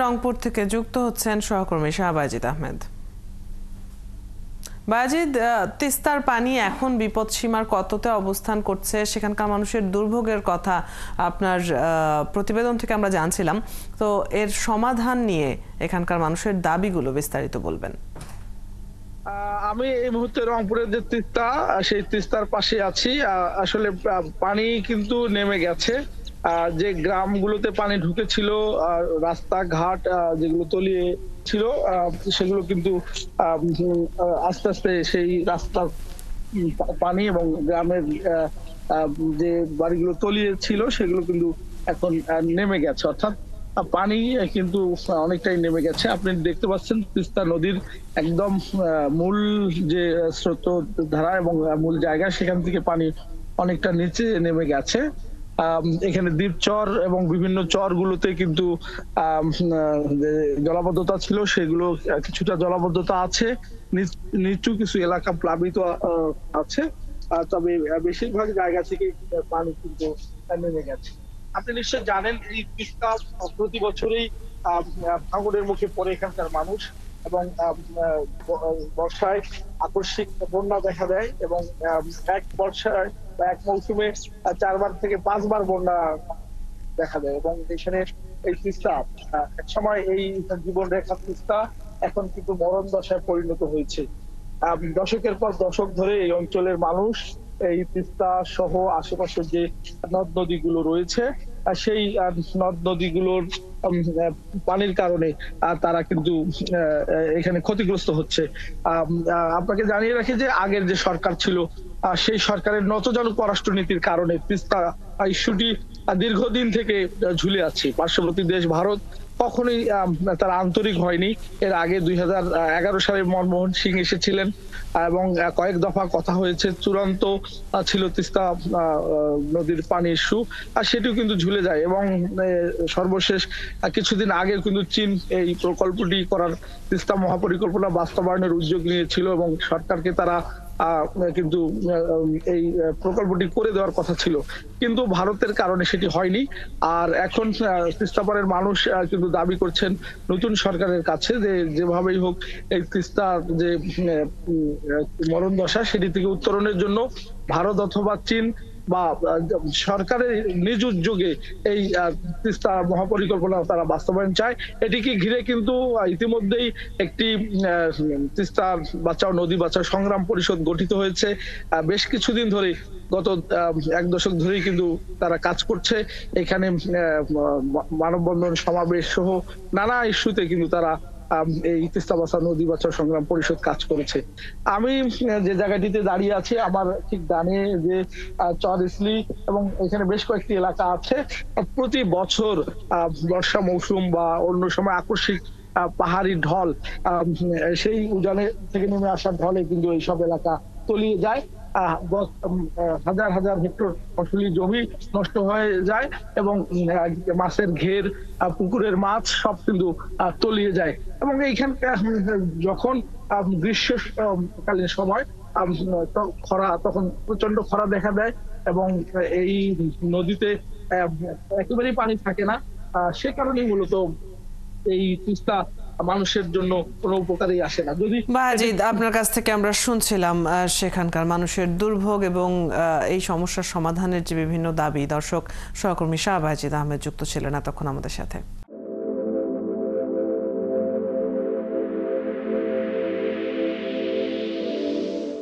রংপুর থেকে যুক্ত হচ্ছেন সহকর্মী শাহবাজিদ আহমেদ। বাজিদ, তিস্তার পানি এখন বিপদসীমার কততে অবস্থান করছে, সেখানকার মানুষের দুর্ভোগের কথা আপনার প্রতিবেদন থেকে আমরা জানছিলাম। তো এর সমাধান নিয়ে এখানকার মানুষের দাবিগুলো বিস্তারিত বলবেন। আমি এই মুহূর্তে রংপুরের যে তিস্তা, সেই তিস্তার পাশে আছি। আসলে পানি কিন্তু নেমে গেছে। যে গ্রামগুলোতে পানি ঢুকেছিল, রাস্তাঘাট যেগুলো তলিয়ে ছিল, সেগুলো কিন্তু আস্তে আস্তে সেই রাস্তার পানি এবং গ্রামের যে বাড়িগুলো তলিয়ে ছিল সেগুলো কিন্তু এখন নেমে গেছে। অর্থাৎ পানি কিন্তু অনেকটাই নেমে গেছে। আপনি দেখতে পাচ্ছেন তিস্তা নদীর একদম মূল যে স্রোতধারা এবং মূল জায়গা, সেখান থেকে পানি অনেকটা নিচে নেমে গেছে। এখানে দ্বীপচর এবং বিভিন্ন চরগুলোতে কিন্তু জলাবদ্ধতা ছিল, সেগুলো কিছুটা জলাবদ্ধতা আছে। নিচু কিছু এলাকা প্লাবিত আছে, তবে বেশিরভাগ জায়গা থেকে পানি কিন্তু নেমে গেছে। আপনি নিশ্চয় জানেন এই তিস্তা প্রতি বছরই ভাঙনের মুখে পড়ে এখানকার মানুষ, এবং বর্ষায় আকস্মিক বন্যা দেখা দেয় এবং এক বর্ষায় বা এক মৌসুমে 4বার থেকে 5বার বন্যা দেখা দেয়। এবং এখানে এই তিস্তা একসময় এই জীবন রেখা তিস্তা এখন কিন্তু মরণ দশায় পরিণত হয়েছে। দশকের পর দশক ধরে এই অঞ্চলের মানুষ এই তিস্তা সহ আশেপাশের যে নদ নদীগুলো রয়েছে, সেই নদ নদীগুলোর পানির কারণে তারা কিন্তু এখানে ক্ষতিগ্রস্ত হচ্ছে। আপনাকে জানিয়ে রাখি যে আগের যে সরকার ছিল, সেই সরকারের নতজানু পররাষ্ট্রনীতির কারণে তিস্তা ইস্যুটি দীর্ঘদিন থেকে ঝুলে আছে। পার্শ্ববর্তী দেশ ভারত কখনোই তারা আন্তরিক হয়নি। এর আগে 2011 সালে মনমোহন সিং এসেছিলেন এবং কয়েক দফা কথা হয়েছে। চূড়ান্ত ছিল তিস্তা নদীর পানি ইস্যু, আর সেটিও কিন্তু ঝুলে যায়। এবং সর্বশেষ কিছুদিন আগে কিন্তু চীন এই প্রকল্পটি করার, তিস্তা মহাপরিকল্পনা বাস্তবায়নের উদ্যোগ নিয়েছিল এবং সরকারকে তারা কিন্তু এই প্রকল্পটি করে দেওয়ার কথা ছিল, কিন্তু ভারতের কারণে সেটি হয়নি। আর এখন তিস্তাপাড়ের মানুষ কিন্তু দাবি করছেন নতুন সরকারের কাছে যে যেভাবেই হোক এই তিস্তার যে মরণ দশা, সেটি থেকে উত্তরণের জন্য ভারত অথবা চীন বা সরকারের নিজ উদ্যোগে এই তিস্তা মহাপরিকল্পনা তারা বাস্তবায়ন চায়। এটিকে ঘিরে কিন্তু ইতিমধ্যেই একটি তিস্তা বাঁচাও নদী বাঁচাও সংগ্রাম পরিষদ গঠিত হয়েছে। বেশ কিছুদিন ধরে, গত 1 দশক ধরেই কিন্তু তারা কাজ করছে। এখানে মানববন্ধন, সমাবেশ সহ নানা ইস্যুতে কিন্তু তারা এই তিস্তা বাঁচাও নদী বাঁচাও সংগ্রাম পরিষদ কাজ করেছে। আমি যে জায়গাটিতে দাঁড়িয়ে আছি, আমার ঠিক ডানে যে চর ইসলি এবং এখানে বেশ কয়েকটি এলাকা আছে, প্রতি বছর বর্ষা মৌসুম বা অন্য সময় আকস্মিক পাহাড়ি ঢল, সেই উজানে থেকে নেমে আসা ঢলে কিন্তু এইসব এলাকা তলিয়ে যায়। হাজার হাজার হেক্টর ফসলি জমি নষ্ট হয়ে যায় এবং মাছের ঘের, পুকুরের মাছ সব কিন্তু তলিয়ে যায়। এবং এইখানকার যখন গ্রীষ্মকালীন সময় খরা, তখন প্রচন্ড খরা দেখা দেয় এবং এই নদীতে একেবারেই পানি থাকে না। সে কারণেই মূলত এই তিস্তা মানুষের জন্য কোনো উপকারই আসে না। যদি বাজিদ, আপনার কাছ থেকে আমরা শুনছিলাম সেখানকার মানুষের দুর্ভোগ এবং এই সমস্যার সমাধানের যে বিভিন্ন দাবি। দর্শক, সহকর্মী শাহবাজিদ আহমেদ যুক্ত ছিলেন এতক্ষণ আমাদের সাথে।